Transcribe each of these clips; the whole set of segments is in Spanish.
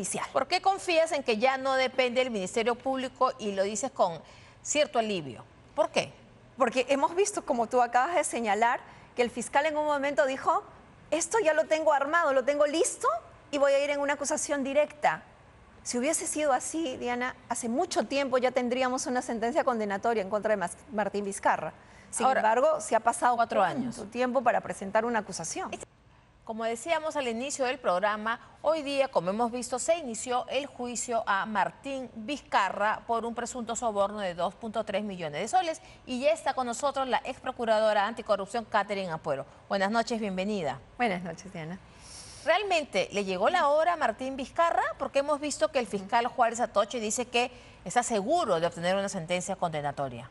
judicial. ¿Por qué confías en que ya no depende del Ministerio Público y lo dices con cierto alivio? ¿Por qué? Porque hemos visto, como tú acabas de señalar, que el fiscal en un momento dijo, esto ya lo tengo armado, lo tengo listo y voy a ir en una acusación directa. Si hubiese sido así, Diana, hace mucho tiempo ya tendríamos una sentencia condenatoria en contra de Martín Vizcarra. Sin embargo, se ha pasado 4 años. tiempo para presentar una acusación. Como decíamos al inicio del programa, hoy día, como hemos visto, se inició el juicio a Martín Vizcarra por un presunto soborno de 2.3 millones de soles. Y ya está con nosotros la ex procuradora anticorrupción, Catherine Ampuero. Buenas noches, bienvenida. Buenas noches, Diana. ¿Realmente le llegó la hora a Martín Vizcarra? Porque hemos visto que el fiscal Juárez Atoche dice que está seguro de obtener una sentencia condenatoria.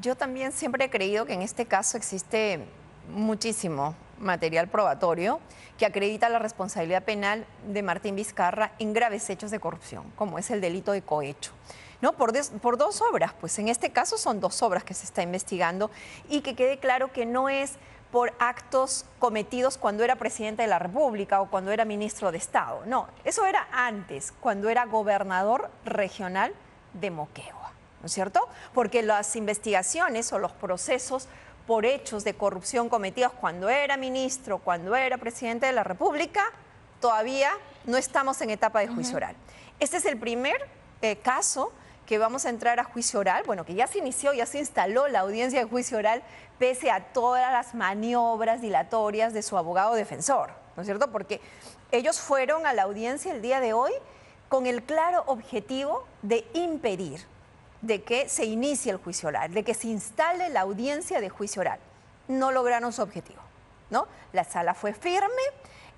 Yo también siempre he creído que en este caso existe muchísimo material probatorio que acredita la responsabilidad penal de Martín Vizcarra en graves hechos de corrupción, como es el delito de cohecho. ¿No? Por 2 obras, pues en este caso son 2 obras que se está investigando y que quede claro que no es por actos cometidos cuando era presidente de la República o cuando era ministro de Estado. No, eso era antes, cuando era gobernador regional de Moquegua, ¿no es cierto? Porque las investigaciones o los procesos por hechos de corrupción cometidos cuando era ministro, cuando era presidente de la República, todavía no estamos en etapa de juicio oral. Este es el primer caso que vamos a entrar a juicio oral, bueno, que ya se inició, ya se instaló la audiencia de juicio oral, pese a todas las maniobras dilatorias de su abogado defensor, ¿no es cierto? Porque ellos fueron a la audiencia el día de hoy con el claro objetivo de impedir de que se inicie el juicio oral, de que se instale la audiencia de juicio oral. No lograron su objetivo, ¿no? La sala fue firme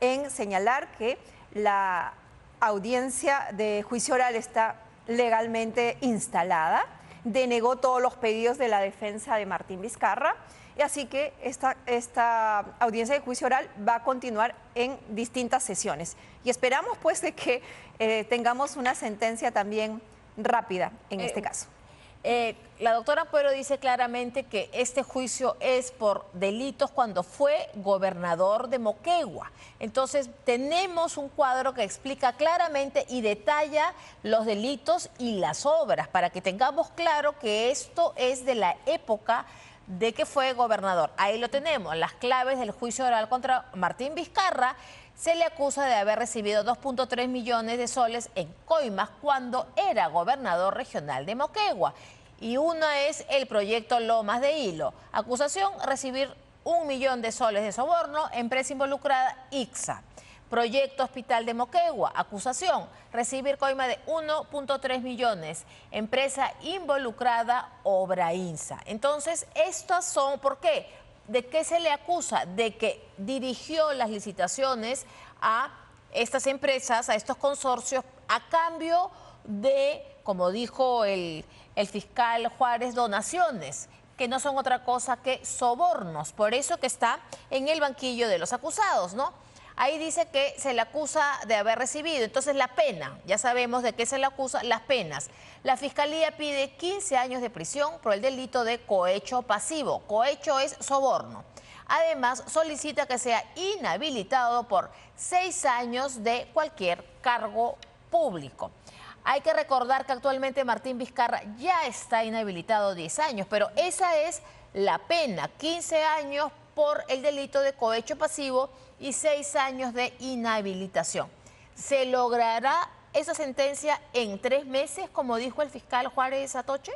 en señalar que la audiencia de juicio oral está legalmente instalada, denegó todos los pedidos de la defensa de Martín Vizcarra, y así que esta audiencia de juicio oral va a continuar en distintas sesiones. Y esperamos pues de que tengamos una sentencia también rápida en este caso. La doctora Ampuero dice claramente que este juicio es por delitos cuando fue gobernador de Moquegua. Entonces, tenemos un cuadro que explica claramente y detalla los delitos y las obras, para que tengamos claro que esto es de la época de que fue gobernador. Ahí lo tenemos, las claves del juicio oral contra Martín Vizcarra. Se le acusa de haber recibido 2.3 millones de soles en coimas cuando era gobernador regional de Moquegua. Y una es el proyecto Lomas de Hilo. Acusación, recibir 1 millón de soles de soborno, empresa involucrada, ICSA. Proyecto Hospital de Moquegua. Acusación, recibir coima de 1.3 millones, empresa involucrada, Obrainsa. Entonces, estas son, ¿por qué? ¿De qué se le acusa? De que dirigió las licitaciones a estas empresas, a estos consorcios, a cambio de, como dijo el fiscal Juárez, donaciones, que no son otra cosa que sobornos. Por eso que está en el banquillo de los acusados, ¿no? Ahí dice que se le acusa de haber recibido. Entonces, la pena, ya sabemos de qué se le acusa, las penas. La Fiscalía pide 15 años de prisión por el delito de cohecho pasivo. Cohecho es soborno. Además, solicita que sea inhabilitado por 6 años de cualquier cargo público. Hay que recordar que actualmente Martín Vizcarra ya está inhabilitado 10 años, pero esa es la pena, 15 años por el delito de cohecho pasivo y 6 años de inhabilitación. ¿Se logrará esa sentencia en 3 meses, como dijo el fiscal Juárez Atoche?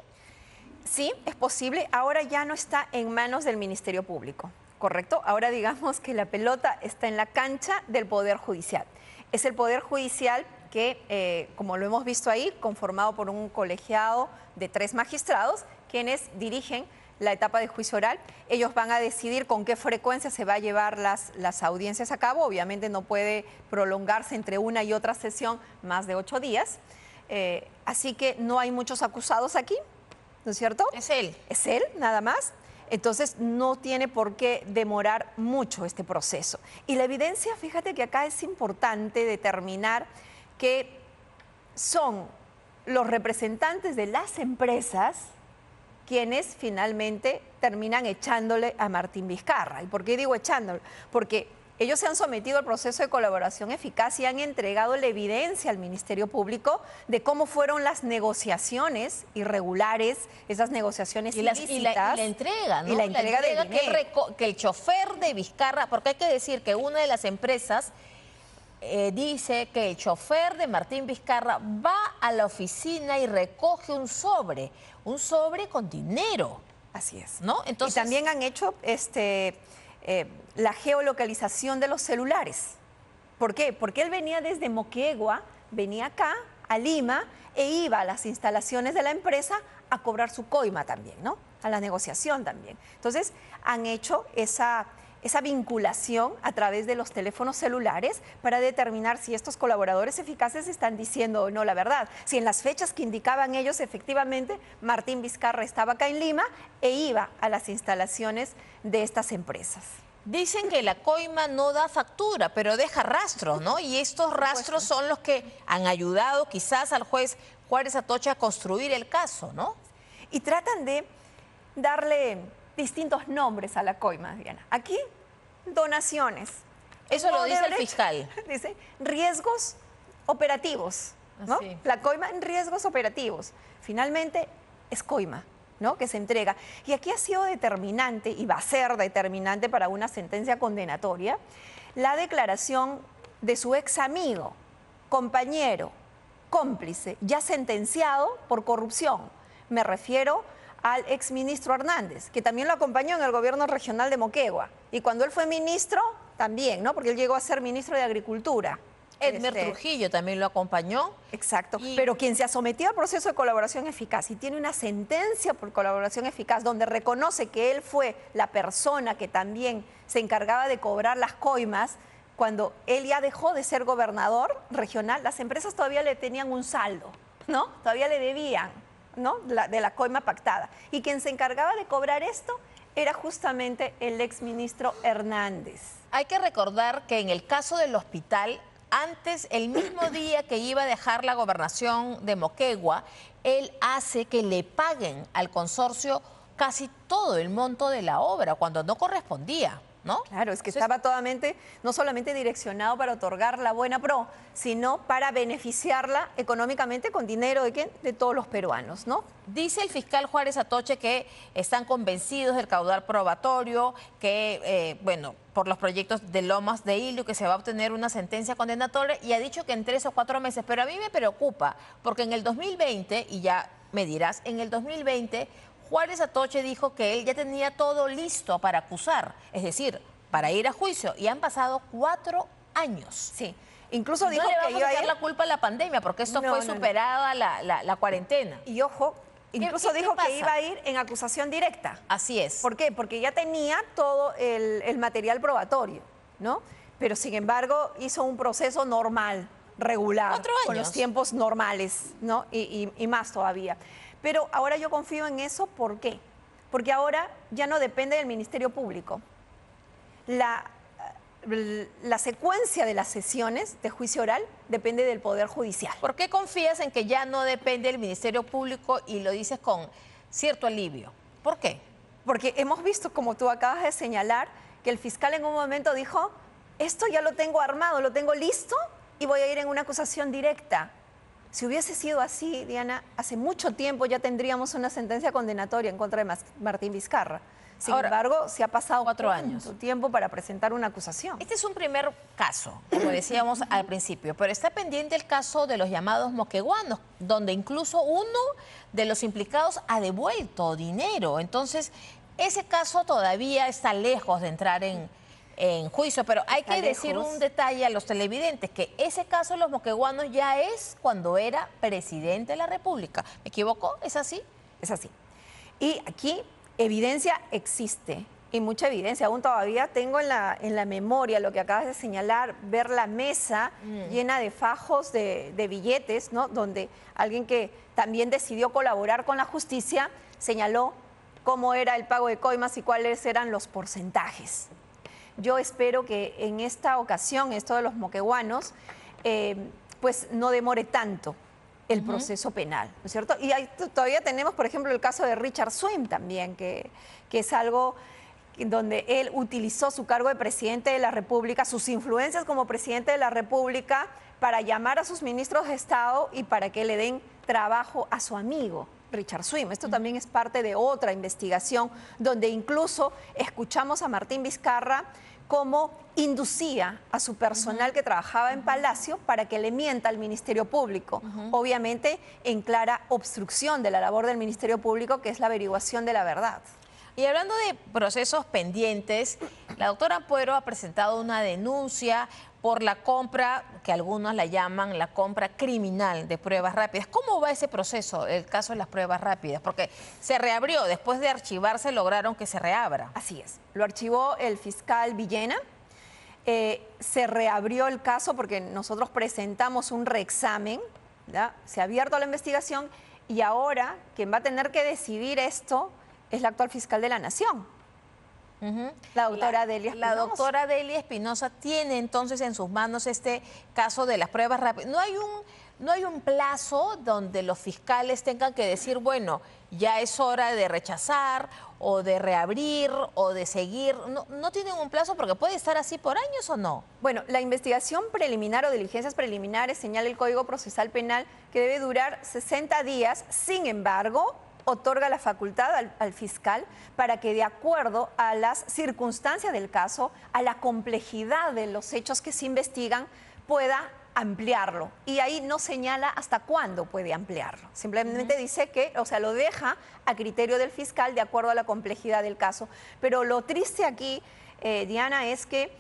Sí, es posible. Ahora ya no está en manos del Ministerio Público, ¿correcto? Ahora digamos que la pelota está en la cancha del Poder Judicial. Es el Poder Judicial que, como lo hemos visto ahí, conformado por un colegiado de 3 magistrados, quienes dirigen la etapa de juicio oral. Ellos van a decidir con qué frecuencia se va a llevar las audiencias a cabo. Obviamente no puede prolongarse entre una y otra sesión más de 8 días. Así que no hay muchos acusados aquí, ¿no es cierto? Es él. Es él, nada más. Entonces no tiene por qué demorar mucho este proceso. Y la evidencia, fíjate que acá es importante determinar que son los representantes de las empresas quienes finalmente terminan echándole a Martín Vizcarra. ¿Y por qué digo echándole? Porque Ellos se han sometido al proceso de colaboración eficaz y han entregado la evidencia al Ministerio Público de cómo fueron las negociaciones irregulares, esas negociaciones ilícitas. Y la entrega, ¿no? Y la entrega de dinero. Que el chofer de Vizcarra, porque hay que decir que una de las empresas dice que el chofer de Martín Vizcarra va a la oficina y recoge un sobre con dinero. Así es. ¿No? Entonces, y también han hecho la geolocalización de los celulares. ¿Por qué? Porque él venía desde Moquegua, venía acá, a Lima, e iba a las instalaciones de la empresa a cobrar su coima también, ¿no? A la negociación también. Entonces, han hecho esa vinculación a través de los teléfonos celulares para determinar si estos colaboradores eficaces están diciendo o no la verdad. Si en las fechas que indicaban ellos, efectivamente, Martín Vizcarra estaba acá en Lima e iba a las instalaciones de estas empresas. Dicen que la coima no da factura, pero deja rastros, ¿no? Y estos rastros son los que han ayudado quizás al juez Juárez Atocha a construir el caso, ¿no? Y tratan de darle distintos nombres a la coima, Diana. Aquí, donaciones. Eso lo dice el fiscal. Dice riesgos operativos, ¿no? Sí. La coima en riesgos operativos. Finalmente, es coima, ¿no? Que se entrega. Y aquí ha sido determinante, y va a ser determinante para una sentencia condenatoria, la declaración de su ex amigo, compañero, cómplice, ya sentenciado por corrupción. Me refiero al exministro Hernández, que también lo acompañó en el gobierno regional de Moquegua. Y cuando él fue ministro, también, ¿no? Porque él llegó a ser ministro de Agricultura. Edmer Trujillo también lo acompañó. Exacto, pero quien se ha sometido al proceso de colaboración eficaz y tiene una sentencia por colaboración eficaz donde reconoce que él fue la persona que también se encargaba de cobrar las coimas, cuando él ya dejó de ser gobernador regional, las empresas todavía le tenían un saldo, ¿no? Todavía le debían, ¿no? De la coima pactada. Y quien se encargaba de cobrar esto era justamente el exministro Hernández. Hay que recordar que en el caso del hospital, antes, el mismo día que iba a dejar la gobernación de Moquegua, él hace que le paguen al consorcio casi todo el monto de la obra, cuando no correspondía, ¿no? Claro, es que estaba totalmente, no solamente direccionado para otorgar la buena pro, sino para beneficiarla económicamente con dinero ¿de quién? De todos los peruanos, ¿no? Dice el fiscal Juárez Atoche que están convencidos del caudal probatorio, que, bueno, por los proyectos de Lomas de Hilo, que se va a obtener una sentencia condenatoria, y ha dicho que en 3 o 4 meses. Pero a mí me preocupa, porque en el 2020, y ya me dirás, en el 2020... Juárez Atoche dijo que él ya tenía todo listo para acusar, es decir, para ir a juicio, y han pasado 4 años. Sí, incluso dijo que iba a ir... echar la culpa a la pandemia, porque esto fue superada la cuarentena. Y ojo, incluso dijo que iba a ir en acusación directa. Así es. ¿Por qué? Porque ya tenía todo el material probatorio, ¿no? Pero sin embargo hizo un proceso normal, regular, 4 años. con los tiempos normales, ¿no? Y más todavía. Pero ahora yo confío en eso, ¿por qué? Porque ahora ya no depende del Ministerio Público. La secuencia de las sesiones de juicio oral depende del Poder Judicial. ¿Por qué confías en que ya no depende del Ministerio Público y lo dices con cierto alivio? ¿Por qué? Porque hemos visto, como tú acabas de señalar, que el fiscal en un momento dijo, esto ya lo tengo armado, lo tengo listo y voy a ir en una acusación directa. Si hubiese sido así, Diana, hace mucho tiempo ya tendríamos una sentencia condenatoria en contra de Martín Vizcarra. Sin embargo, se ha pasado 4 años. Tiempo para presentar una acusación. Este es un primer caso, como decíamos al principio, pero está pendiente el caso de los llamados moqueguanos, donde incluso uno de los implicados ha devuelto dinero. Entonces, ese caso todavía está lejos de entrar en juicio, pero hay que decir un detalle a los televidentes, que ese caso de los moqueguanos ya es cuando era presidente de la República. ¿Me equivoco? ¿Es así? Es así. Y aquí evidencia existe, y mucha evidencia. Aún todavía tengo en la memoria lo que acabas de señalar, ver la mesa llena de fajos de billetes, ¿no? Donde alguien que también decidió colaborar con la justicia señaló cómo era el pago de coimas y cuáles eran los porcentajes. Yo espero que en esta ocasión, esto de los moqueguanos, pues no demore tanto el proceso penal, ¿no es cierto? Y todavía tenemos, por ejemplo, el caso de Richard Swim también, que es algo donde él utilizó su cargo de presidente de la República, sus influencias como presidente de la República, para llamar a sus ministros de Estado y para que le den trabajo a su amigo Richard Swim. Esto también es parte de otra investigación donde incluso escuchamos a Martín Vizcarra cómo inducía a su personal que trabajaba en Palacio para que le mienta al Ministerio Público. Obviamente en clara obstrucción de la labor del Ministerio Público, que es la averiguación de la verdad. Y hablando de procesos pendientes, la doctora Ampuero ha presentado una denuncia por la compra, que algunos la llaman la compra criminal de pruebas rápidas. ¿Cómo va ese proceso, el caso de las pruebas rápidas? Porque se reabrió, después de archivarse lograron que se reabra. Así es, lo archivó el fiscal Villena, se reabrió el caso porque nosotros presentamos un reexamen, ¿ya? Se ha abierto la investigación y ahora quien va a tener que decidir esto es la actual fiscal de la Nación. La doctora Delia Espinosa. La doctora Delia Espinosa tiene entonces en sus manos este caso de las pruebas rápidas. No hay un plazo donde los fiscales tengan que decir, bueno, ya es hora de rechazar o de reabrir o de seguir. No tienen un plazo porque puede estar así por años o no. Bueno, la investigación preliminar o diligencias preliminares señala el Código Procesal Penal que debe durar 60 días. Sin embargo, otorga la facultad al fiscal para que, de acuerdo a las circunstancias del caso, a la complejidad de los hechos que se investigan, pueda ampliarlo. Y ahí no señala hasta cuándo puede ampliarlo. Simplemente dice que, o sea, lo deja a criterio del fiscal de acuerdo a la complejidad del caso. Pero lo triste aquí, Diana, es que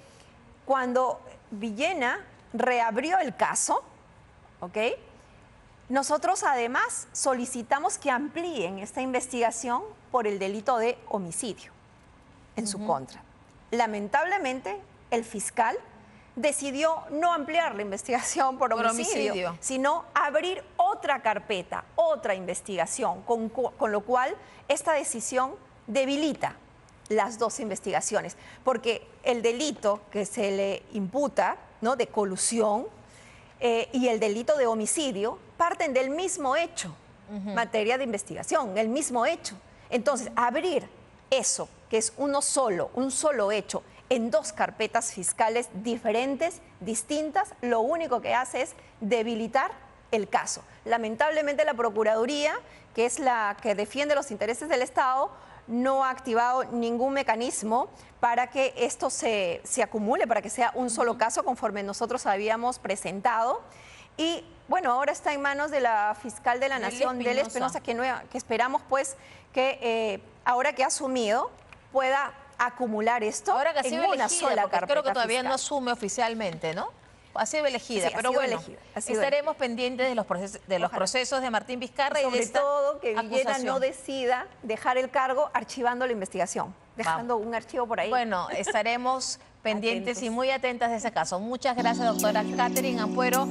cuando Villena reabrió el caso, ¿ok?, nosotros además solicitamos que amplíen esta investigación por el delito de homicidio en su contra. Lamentablemente, el fiscal decidió no ampliar la investigación por homicidio, sino abrir otra carpeta, otra investigación, con lo cual esta decisión debilita las dos investigaciones, porque el delito que se le imputa, ¿no?, de colusión, y el delito de homicidio parten del mismo hecho, materia de investigación, el mismo hecho. Entonces, abrir eso, que es un solo hecho, en dos carpetas fiscales diferentes, distintas, lo único que hace es debilitar el caso. Lamentablemente, la Procuraduría, que es la que defiende los intereses del Estado, no ha activado ningún mecanismo para que esto se acumule, para que sea un solo caso conforme nosotros habíamos presentado. Y bueno, ahora está en manos de la fiscal de la Nación, Delia Espinosa, que esperamos pues que ahora que ha asumido pueda acumular esto ahora que en una sola carpeta. Creo que todavía fiscal. No asume oficialmente, ¿no? Ha sido elegida, sí, pero bueno, estaremos pendientes de los procesos de Martín Vizcarra sobre y de esta todo que Villena acusación. no decida dejar el cargo archivando la investigación, dejando un archivo por ahí. Bueno, estaremos pendientes y muy atentas de ese caso. Muchas gracias, doctora Catherine Ampuero.